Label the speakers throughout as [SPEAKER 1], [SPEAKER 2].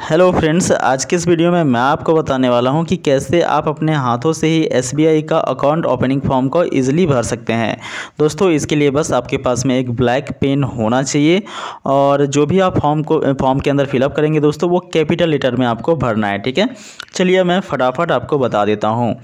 [SPEAKER 1] Hello friends, आज के इस वीडियो में मैं आपको बताने वाला हूं कि कैसे आप अपने हाथों से ही एसबीआई का अकाउंट ओपनिंग फॉर्म को इजीली भर सकते हैं। दोस्तों, इसके लिए बस आपके पास में एक ब्लैक पेन होना चाहिए और जो भी आप फॉर्म के अंदर फिलअप करेंगे दोस्तों, वो कैपिटल लेटर में आपको भरना है। ठीक है, चलिए मैं फटाफट आपको बता देता हूँ।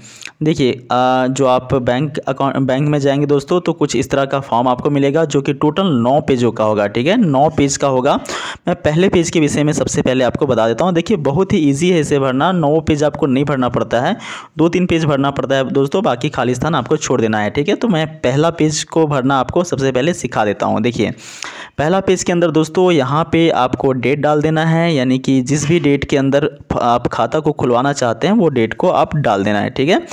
[SPEAKER 1] देखिए, जो आप बैंक में जाएंगे दोस्तों, तो कुछ इस तरह का फॉर्म आपको मिलेगा जो कि टोटल 9 पेजों का होगा। ठीक है, 9 पेज का होगा। मैं पहले पेज के विषय में सबसे पहले आपको बता देता हूँ। देखिए, बहुत ही इजी है इसे भरना। 9 पेज आपको नहीं भरना पड़ता है, 2-3 पेज भरना पड़ता है दोस्तों, बाकी खाली स्थान आपको छोड़ देना है। ठीक है, तो मैं पहला पेज को भरना आपको सबसे पहले सिखा देता हूँ। देखिए, पहला पेज के अंदर दोस्तों यहाँ पे आपको डेट डाल देना है, यानी कि जिस भी डेट के अंदर आप खाता को खुलवाना चाहते हैं वो डेट को आप डाल देना है। ठीक है,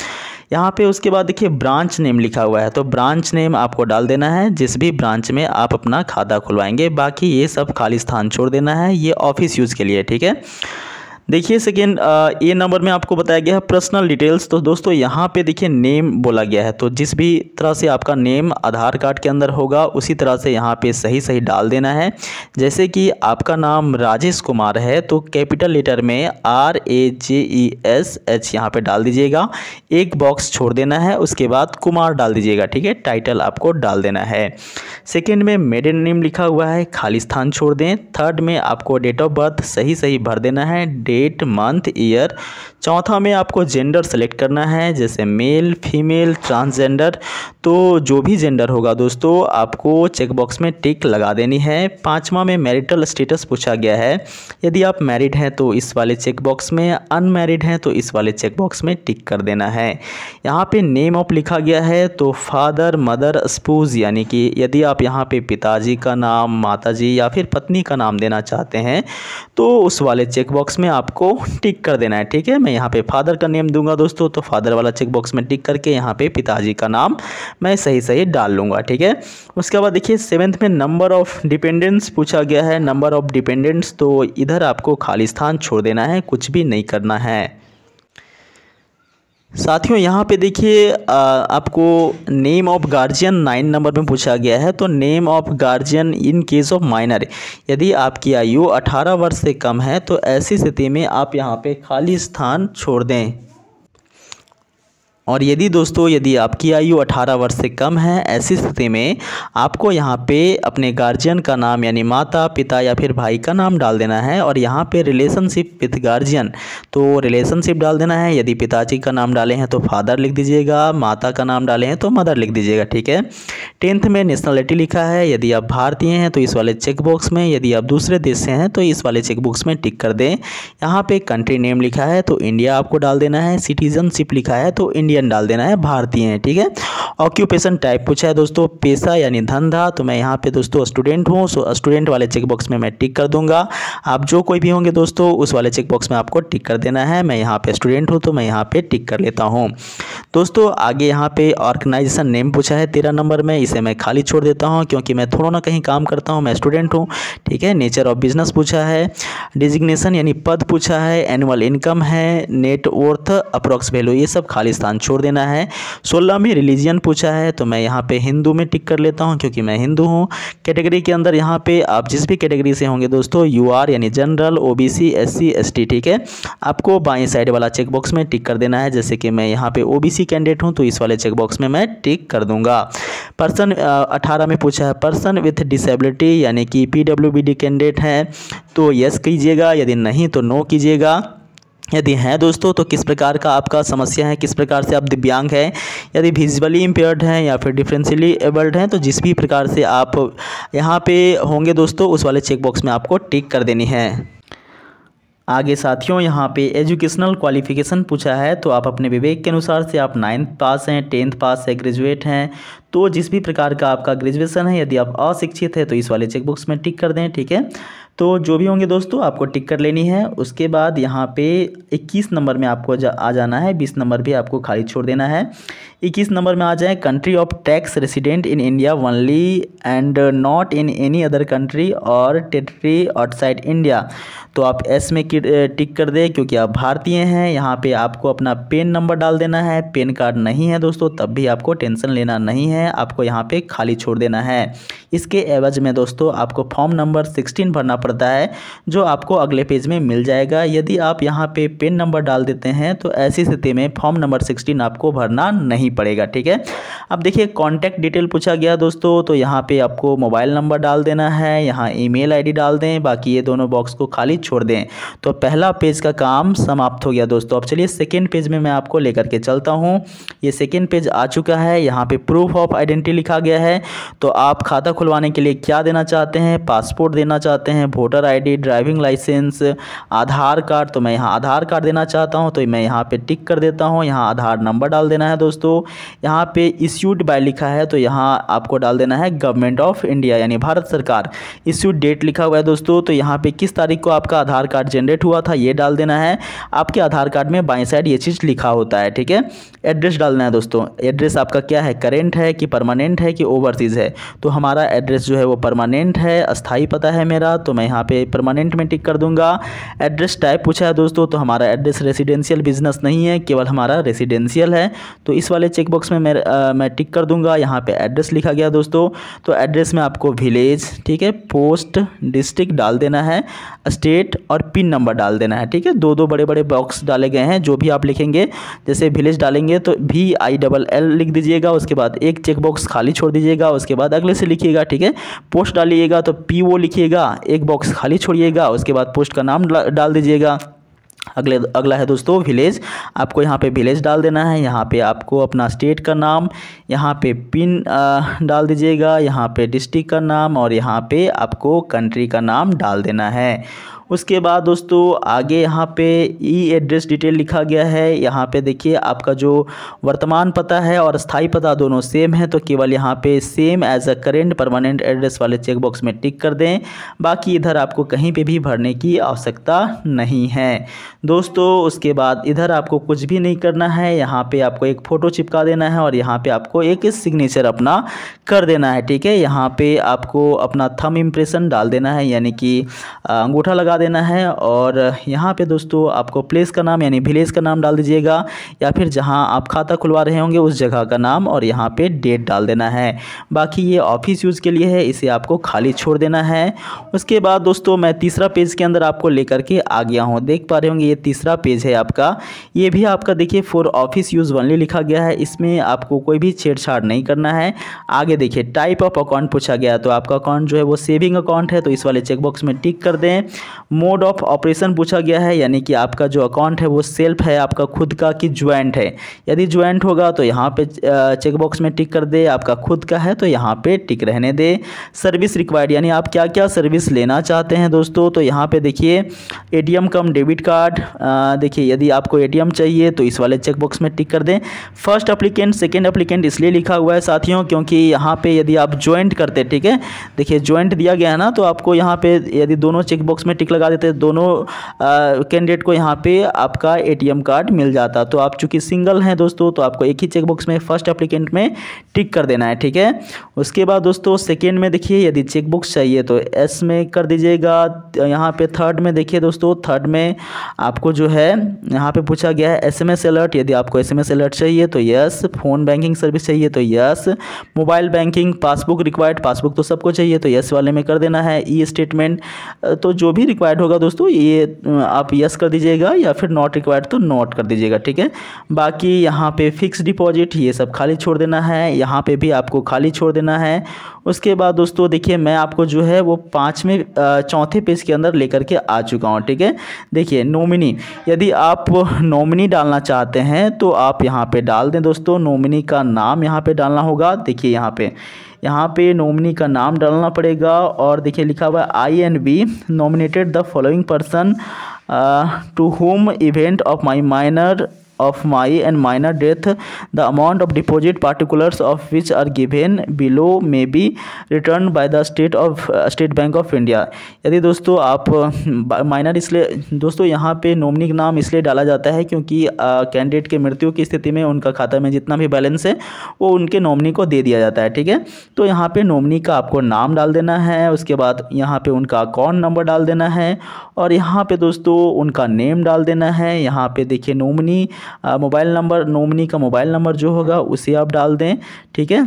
[SPEAKER 1] यहाँ पे उसके बाद देखिए ब्रांच नेम लिखा हुआ है, तो ब्रांच नेम आपको डाल देना है जिस भी ब्रांच में आप अपना खाता खुलवाएंगे। बाकी ये सब खाली स्थान छोड़ देना है, ये ऑफिस यूज़ के लिए। ठीक है, देखिए सेकेंड ए नंबर में आपको बताया गया है पर्सनल डिटेल्स। तो दोस्तों यहाँ पे देखिए नेम बोला गया है, तो जिस भी तरह से आपका नेम आधार कार्ड के अंदर होगा उसी तरह से यहाँ पे सही सही डाल देना है। जैसे कि आपका नाम राजेश कुमार है, तो कैपिटल लेटर में RAJESH यहाँ पे डाल दीजिएगा। एक बॉक्स छोड़ देना है, उसके बाद कुमार डाल दीजिएगा। ठीक है, टाइटल आपको डाल देना है। सेकेंड में मेडन नेम लिखा हुआ है, खाली स्थान छोड़ दें। थर्ड में आपको डेट ऑफ बर्थ सही सही भर देना है, डेट, मंथ, ईयर। चौथा में आपको जेंडर सेलेक्ट करना है, जैसे मेल, फीमेल, ट्रांसजेंडर। तो जो भी जेंडर होगा दोस्तों, आपको चेक बॉक्स में टिक लगा देनी है। पांचवा में मैरिटल स्टेटस पूछा गया है, यदि आप मैरिड हैं तो इस वाले चेक बॉक्स में, अनमैरिड हैं तो इस वाले चेक बॉक्स में टिक कर देना है। यहाँ पे नेम ऑफ लिखा गया है, तो फादर, मदर, स्पूज, यानी कि यदि आप यहाँ पे पिताजी का नाम, माताजी या फिर पत्नी का नाम देना चाहते हैं तो उस वाले चेक बॉक्स में आपको टिक कर देना है। ठीक है, मैं यहाँ पे फादर का नेम दूंगा दोस्तों, तो फादर वाला चेक बॉक्स में टिक करके यहाँ पे पिताजी का नाम मैं सही सही डाल लूँगा। ठीक है, उसके बाद देखिए 7th में नंबर ऑफ डिपेंडेंट्स पूछा गया है, नंबर ऑफ डिपेंडेंट्स, तो इधर आपको खाली स्थान छोड़ देना है, कुछ भी नहीं करना है। साथियों यहाँ पे देखिए आपको नेम ऑफ गार्जियन 9 नंबर में पूछा गया है, तो name of guardian in case of minor, यदि आपकी आयु 18 वर्ष से कम है तो ऐसी स्थिति में आप यहाँ पे खाली स्थान छोड़ दें। और यदि आपकी आयु 18 वर्ष से कम है, ऐसी स्थिति में आपको यहाँ पे अपने गार्जियन का नाम यानी माता, पिता या फिर भाई का नाम डाल देना है। और यहाँ पे रिलेशनशिप विथ गार्जियन, तो रिलेशनशिप डाल देना है। यदि पिताजी का नाम डाले हैं तो फादर लिख दीजिएगा, माता का नाम डाले हैं तो मदर लिख दीजिएगा। ठीक है, 10th में नेशनलिटी लिखा है, यदि आप भारतीय हैं तो इस वाले चेक बॉक्स में, यदि आप दूसरे देश से हैं तो इस वाले चेक बॉक्स में टिक कर दें। यहाँ पे कंट्री नेम लिखा है तो इंडिया आपको डाल देना है। सिटीजनशिप लिखा है तो इंडियन डाल देना है, भारतीय हैं। ठीक है, ऑक्यूपेशन टाइप पूछा है दोस्तों, पेशा यानी धंधा, तो मैं यहाँ पे दोस्तों स्टूडेंट हूँ, सो स्टूडेंट वाले चेक बॉक्स में मैं टिक कर दूंगा। आप जो कोई भी होंगे दोस्तों उस वाले चेक बॉक्स में आपको टिक कर देना है। मैं यहाँ पे स्टूडेंट हूँ तो मैं यहाँ पे टिक कर लेता हूँ। दोस्तों आगे यहाँ पे ऑर्गेनाइजेशन नेम पूछा है 13 नंबर में, इसे मैं खाली छोड़ देता हूँ क्योंकि मैं थोड़ा ना कहीं काम करता हूँ, मैं स्टूडेंट हूँ। ठीक है, नेचर ऑफ बिजनेस पूछा है, डिजिग्नेशन यानी पद पूछा है, एनुअल इनकम है, नेट वर्थ, अप्रोक्स वैल्यू, ये सब खाली स्थान छोड़ देना है। 16 में रिलीजियन पूछा है, तो मैं यहाँ पे हिंदू में टिक कर लेता हूँ क्योंकि मैं हिंदू हूँ। कैटेगरी के अंदर यहाँ पे आप जिस भी कैटेगरी से होंगे दोस्तों, UR यानी जनरल, OBC, SC, ST। ठीक है, आपको बाएं साइड वाला चेक बॉक्स में टिक कर देना है। जैसे कि मैं यहाँ पे OBC कैंडिडेट हूँ तो इस वाले चेक बॉक्स में मैं टिक कर दूंगा। पर्सन 18 में पूछा है पर्सन विथ डिसेबिलिटी, यानी कि PWBD कैंडिडेट है तो यस कीजिएगा, यदि नहीं तो नो कीजिएगा। यदि हैं दोस्तों तो किस प्रकार का आपका समस्या है, किस प्रकार से आप दिव्यांग हैं, यदि विजुअली इम्पेयर्ड हैं या फिर डिफरेंशियली एबल्ड हैं, तो जिस भी प्रकार से आप यहाँ पे होंगे दोस्तों उस वाले चेक बॉक्स में आपको टिक कर देनी है। आगे साथियों यहाँ पे एजुकेशनल क्वालिफिकेशन पूछा है, तो आप अपने विवेक के अनुसार से आप 9th पास हैं, 10th पास है, ग्रेजुएट हैं, तो जिस भी प्रकार का आपका ग्रेजुएशन है, यदि आप अशिक्षित है तो इस वाले चेक बॉक्स में टिक कर दें। ठीक है, तो जो भी होंगे दोस्तों आपको टिक कर लेनी है। उसके बाद यहाँ पे 21 नंबर में आपको आ जाना है, 20 नंबर भी आपको खाली छोड़ देना है। 21 नंबर में आ जाए, country of tax resident in India only and not in any other country और टेरिटरी आउटसाइड इंडिया। तो आप एस में टिक कर दें क्योंकि आप भारतीय हैं। यहाँ पे आपको अपना पेन नंबर डाल देना है। पेन कार्ड नहीं है दोस्तों तब भी आपको टेंशन लेना नहीं है, आपको यहाँ पे खाली छोड़ देना है। इसके एवज में दोस्तों आपको फॉर्म नंबर 16 भरना पड़ता है जो आपको अगले पेज में मिल जाएगा। यदि आप यहाँ पे पेन नंबर डाल देते हैं तो ऐसी स्थिति में फॉर्म नंबर 16 आपको भरना नहीं पड़ेगा, ठीक है। अब देखिए कॉन्टैक्ट डिटेल पूछा गया दोस्तों, तो यहाँ पे आपको मोबाइल नंबर डाल देना है, यहाँ ईमेल आईडी डाल दें, बाकी ये दोनों बॉक्स को खाली छोड़ दें। तो पहला पेज का काम समाप्त हो गया दोस्तों। अब चलिए सेकेंड पेज में मैं आपको लेकर के चलता हूँ। ये सेकेंड पेज आ चुका है। यहाँ पे प्रूफ ऑफ आइडेंटिटी लिखा गया है। तो आप खाता खुलवाने के लिए क्या देना चाहते हैं, पासपोर्ट देना चाहते हैं, वोटर आईडी, ड्राइविंग लाइसेंस, आधार कार्ड। तो मैं यहाँ आधार कार्ड देना चाहता हूँ तो मैं यहाँ पे टिक कर देता हूँ। यहाँ आधार नंबर डाल देना है दोस्तों। यहाँ पे इश्यूड बाय लिखा है तो यहाँ आपको डाल देना है गवर्नमेंट ऑफ इंडिया यानी भारत सरकार। इश्यूड डेट लिखा हुआ है दोस्तों, तो यहाँ पे किस तारीख को आपका आधार कार्ड जनरेट हुआ था ये डाल देना है। आपके आधार कार्ड में बाईं साइड ये चीज़ लिखा होता है, ठीक है। एड्रेस डालना है दोस्तों। एड्रेस आपका क्या है, करेंट है कि परमानेंट है कि ओवरसीज़ है। तो हमारा एड्रेस जो है वो परमानेंट है, अस्थाई पता है मेरा, तो मैं यहाँ पे परमानेंट में टिक कर दूंगा। एड्रेस टाइप पूछा है दोस्तों, तो हमारा एड्रेस रेसिडेंशियल बिजनेस नहीं है, केवल हमारा रेसिडेंशियल है। तो इस वाले चेकबॉक्स में मैं टिक कर दूंगा। यहाँ पे एड्रेस लिखा गया दोस्तों, तो एड्रेस में आपको विलेज, ठीक है, पोस्ट, डिस्ट्रिक्ट डाल देना है, स्टेट और पिन नंबर डाल देना है, ठीक है। दो बड़े बड़े बॉक्स डाले गए हैं। जो भी आप लिखेंगे, जैसे विलेज डालेंगे तो VILL लिख दीजिएगा, उसके बाद एक चेक बॉक्स खाली छोड़ दीजिएगा, उसके बाद अगले से लिखिएगा, ठीक है। पोस्ट डालिएगा तो PO लिखिएगा, एक बॉक्स खाली छोड़िएगा, उसके बाद पोस्ट का नाम डाल दीजिएगा। अगला है दोस्तों विलेज। आपको यहाँ पे विलेज डाल देना है। यहाँ पे आपको अपना स्टेट का नाम, यहाँ पे पिन डाल दीजिएगा, यहाँ पे डिस्ट्रिक्ट का नाम और यहाँ पे आपको कंट्री का नाम डाल देना है। उसके बाद दोस्तों आगे यहाँ पे एड्रेस डिटेल लिखा गया है। यहाँ पे देखिए आपका जो वर्तमान पता है और स्थायी पता दोनों सेम है, तो केवल यहाँ पे same as a current permanent address वाले चेक बॉक्स में टिक कर दें। बाकी इधर आपको कहीं पे भी भरने की आवश्यकता नहीं है दोस्तों। उसके बाद इधर आपको कुछ भी नहीं करना है। यहाँ पे आपको एक फ़ोटो चिपका देना है और यहाँ पे आपको एक सिग्नेचर अपना कर देना है, ठीक है। यहाँ पे आपको अपना थंब इम्प्रेशन डाल देना है, यानी कि अंगूठा लगा देना है। और यहाँ पे दोस्तों आपको प्लेस का नाम यानी विलेज का नाम डाल दीजिएगा, या फिर जहाँ आप खाता खुलवा रहे होंगे उस जगह का नाम, और यहाँ पे डेट डाल देना है। बाकी ये ऑफिस यूज़ के लिए है, इसे आपको खाली छोड़ देना है। उसके बाद दोस्तों मैं तीसरा पेज के अंदर आपको लेकर के आ गया हूँ। देख पा रहे होंगे ये तीसरा पेज है आपका। ये भी आपका देखिए फॉर ऑफिस यूज़ ओनली लिखा गया है। इसमें आपको कोई भी छेड़छाड़ नहीं करना है। आगे देखिए टाइप ऑफ अकाउंट पूछा गया, तो आपका अकाउंट जो है वो सेविंग अकाउंट है, तो इस वाले चेकबॉक्स में टिक कर दें। मोड ऑफ ऑपरेशन पूछा गया है, यानी कि आपका जो अकाउंट है वो सेल्फ है, आपका खुद का कि ज्वाइंट है। यदि ज्वाइंट होगा तो यहाँ पे चेकबॉक्स में टिक कर दे। आपका खुद का है तो यहाँ पे टिक रहने दे। सर्विस रिक्वायर्ड यानी आप क्या क्या सर्विस लेना चाहते हैं दोस्तों, तो यहाँ पे देखिए ATM कम डेबिट कार्ड। देखिए यदि आपको ATM चाहिए तो इस वाले चेकबॉक्स में टिक कर दें। फर्स्ट एप्लीकेंट सेकेंड एप्लीकेंट इसलिए लिखा हुआ है साथियों क्योंकि यहाँ पे यदि आप ज्वाइंट करते, ठीक है, देखिए ज्वाइंट दिया गया है ना, तो आपको यहाँ पे यदि दोनों चेकबॉक्स में टिक लगा देते, दोनों कैंडिडेट को यहाँ पे आपका ATM कार्ड मिल जाता। तो आप चूंकि सिंगल हैं दोस्तों, तो आपको एक ही चेकबॉक्स में फर्स्ट एप्लीकेंट में टिक कर देना है, ठीक है। उसके बाद दोस्तों सेकेंड में देखिए यदि चेकबॉक्स चाहिए तो S में कर दीजिएगा। यहाँ पे थर्ड में देखिए दोस्तों, थर्ड में आपको जो है यहाँ पे पूछा गया है SMS अलर्ट। यदि आपको SMS अलर्ट चाहिए तो यस, फ़ोन बैंकिंग सर्विस चाहिए तो yes, mobile banking, passbook required, passbook तो सबको चाहिए तो यस वाले में कर देना है। ई स्टेटमेंट तो जो भी रिक्वायर्ड होगा दोस्तों ये आप यस कर दीजिएगा, या फिर नॉट रिक्वायर्ड तो नॉट कर दीजिएगा, ठीक है। बाकी यहाँ पे फिक्स डिपॉजिट ये सब खाली छोड़ देना है, यहाँ पे भी आपको खाली छोड़ देना है। उसके बाद दोस्तों देखिए मैं आपको जो है वो चौथे पेज के अंदर लेकर के आ चुका हूँ, ठीक है। देखिए नॉमिनी, यदि आप नॉमिनी डालना चाहते हैं तो आप यहाँ पे डाल दें दोस्तों। नॉमिनी का नाम यहाँ पे डालना होगा। देखिए यहाँ पे नॉमिनी का नाम डालना पड़ेगा, और देखिए लिखा हुआ है INB nominated the following person to home event of my minor of my and minor death, the amount of deposit particulars of which are given below may be returned by the State Bank of India। यदि दोस्तों आप minor, इसलिए दोस्तों यहाँ पे nominee का नाम इसलिए डाला जाता है क्योंकि कैंडिडेट के मृत्यु की स्थिति में उनका खाता में जितना भी बैलेंस है वो उनके नॉमिनी को दे दिया जाता है, ठीक है। तो यहाँ पे नॉमिनी का आपको नाम डाल देना है, उसके बाद यहाँ पे उनका अकाउंट नंबर डाल देना है और यहाँ पे दोस्तों उनका नेम डाल देना है। यहाँ पे देखिए नॉमिनी मोबाइल नंबर, नॉमिनी का मोबाइल नंबर जो होगा उसे आप डाल दें, ठीक है।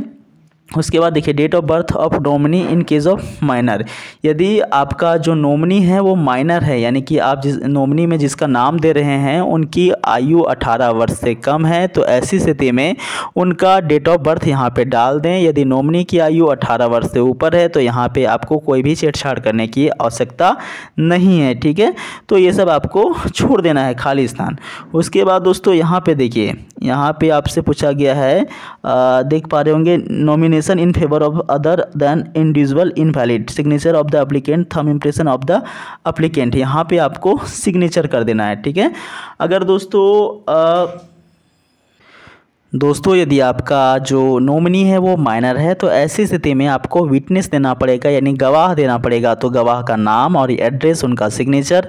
[SPEAKER 1] उसके बाद देखिए date of birth of nominee in case of minor. यदि आपका जो नॉमिनी है वो माइनर है, यानी कि आप जिस नॉमिनी में जिसका नाम दे रहे हैं उनकी आयु 18 वर्ष से कम है, तो ऐसी स्थिति में उनका डेट ऑफ बर्थ यहाँ पे डाल दें। यदि नॉमिनी की आयु 18 वर्ष से ऊपर है तो यहाँ पे आपको कोई भी छेड़छाड़ करने की आवश्यकता नहीं है, ठीक है। तो ये सब आपको छोड़ देना है, खाली स्थान। उसके बाद दोस्तों यहाँ पे देखिए, यहाँ पे आपसे पूछा गया है, देख पा रहे होंगे, nomination in favour of other than individual invalid, signature of the applicant, thumb impression of the applicant. यहाँ पे आपको सिग्नेचर कर देना है, ठीक है। अगर दोस्तों यदि आपका जो नॉमिनी है वो माइनर है तो ऐसी स्थिति में आपको विटनेस देना पड़ेगा, यानी गवाह देना पड़ेगा। तो गवाह का नाम और एड्रेस, उनका सिग्नेचर,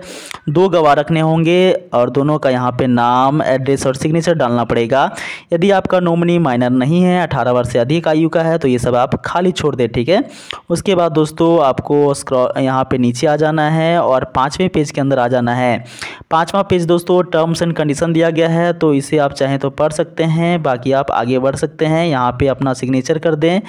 [SPEAKER 1] 2 गवाह रखने होंगे और दोनों का यहाँ पे नाम, एड्रेस और सिग्नेचर डालना पड़ेगा। यदि आपका नॉमिनी माइनर नहीं है, 18 वर्ष से अधिक आयु का है, तो ये सब आप खाली छोड़ दें, ठीक है। उसके बाद दोस्तों आपको यहाँ पर नीचे आ जाना है और 5वें पेज के अंदर आ जाना है। 5वां पेज दोस्तों टर्म्स एंड कंडीशन दिया गया है, तो इसे आप चाहें तो पढ़ सकते हैं, बाकी आप आगे बढ़ सकते हैं। यहाँ पे अपना सिग्नेचर कर दें।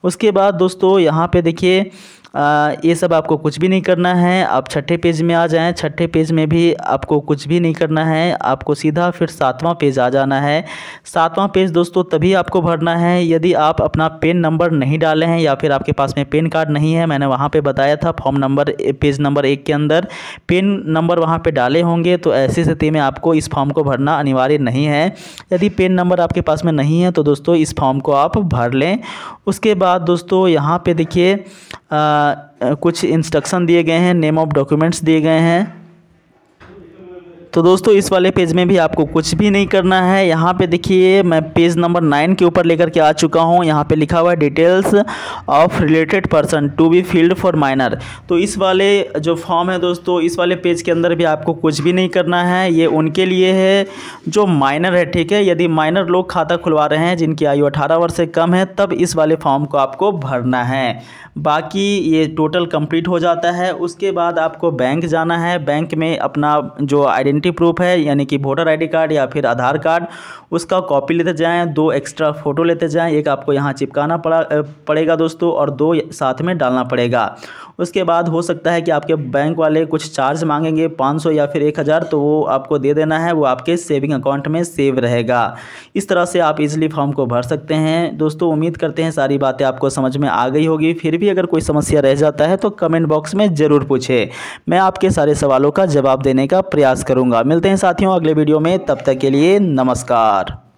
[SPEAKER 1] उसके बाद दोस्तों यहाँ पे देखिए ये सब आपको कुछ भी नहीं करना है। आप 6ठे पेज में आ जाएं। 6ठे पेज में भी आपको कुछ भी नहीं करना है, आपको सीधा फिर 7वां पेज आ जाना है। 7वां पेज दोस्तों तभी आपको भरना है यदि आप अपना पेन नंबर नहीं डाले हैं या फिर आपके पास में पेन कार्ड नहीं है। मैंने वहाँ पे बताया था फॉर्म नंबर पेज नंबर 1 के अंदर पेन नंबर वहाँ पे डाले होंगे, तो ऐसी स्थिति में आपको इस फॉर्म को भरना अनिवार्य नहीं है। यदि पेन नंबर आपके पास में नहीं है तो दोस्तों इस फॉर्म को आप भर लें। उसके बाद दोस्तों यहाँ पे देखिए कुछ इंस्ट्रक्शन दिए गए हैं, नेम ऑफ डॉक्यूमेंट्स दिए गए हैं। तो दोस्तों इस वाले पेज में भी आपको कुछ भी नहीं करना है। यहाँ पे देखिए मैं पेज नंबर 9 के ऊपर लेकर के आ चुका हूँ। यहाँ पे लिखा हुआ है details of related person to be filled for minor. तो इस वाले जो फॉर्म है दोस्तों, इस वाले पेज के अंदर भी आपको कुछ भी नहीं करना है। ये उनके लिए है जो माइनर है, ठीक है। यदि माइनर लोग खाता खुलवा रहे हैं जिनकी आयु 18 वर्ष से कम है, तब इस वाले फॉर्म को आपको भरना है। बाकी ये टोटल कंप्लीट हो जाता है। उसके बाद आपको बैंक जाना है। बैंक में अपना जो आइडेंटिटी प्रूफ है, यानी कि वोटर आईडी कार्ड या फिर आधार कार्ड, उसका कॉपी लेते जाएं। 2 एक्स्ट्रा फ़ोटो लेते जाएं। एक आपको यहाँ चिपकाना पड़ेगा दोस्तों और 2 साथ में डालना पड़ेगा। उसके बाद हो सकता है कि आपके बैंक वाले कुछ चार्ज मांगेंगे 500 या फिर 1000, तो वो आपको दे देना है, वो आपके सेविंग अकाउंट में सेव रहेगा। इस तरह से आप इजीली फॉर्म को भर सकते हैं। दोस्तों उम्मीद करते हैं सारी बातें आपको समझ में आ गई होगी। फिर भी अगर कोई समस्या रह जाता है तो कमेंट बॉक्स में ज़रूर पूछें, मैं आपके सारे सवालों का जवाब देने का प्रयास करूँगा। मिलते हैं साथियों अगले वीडियो में, तब तक के लिए नमस्कार।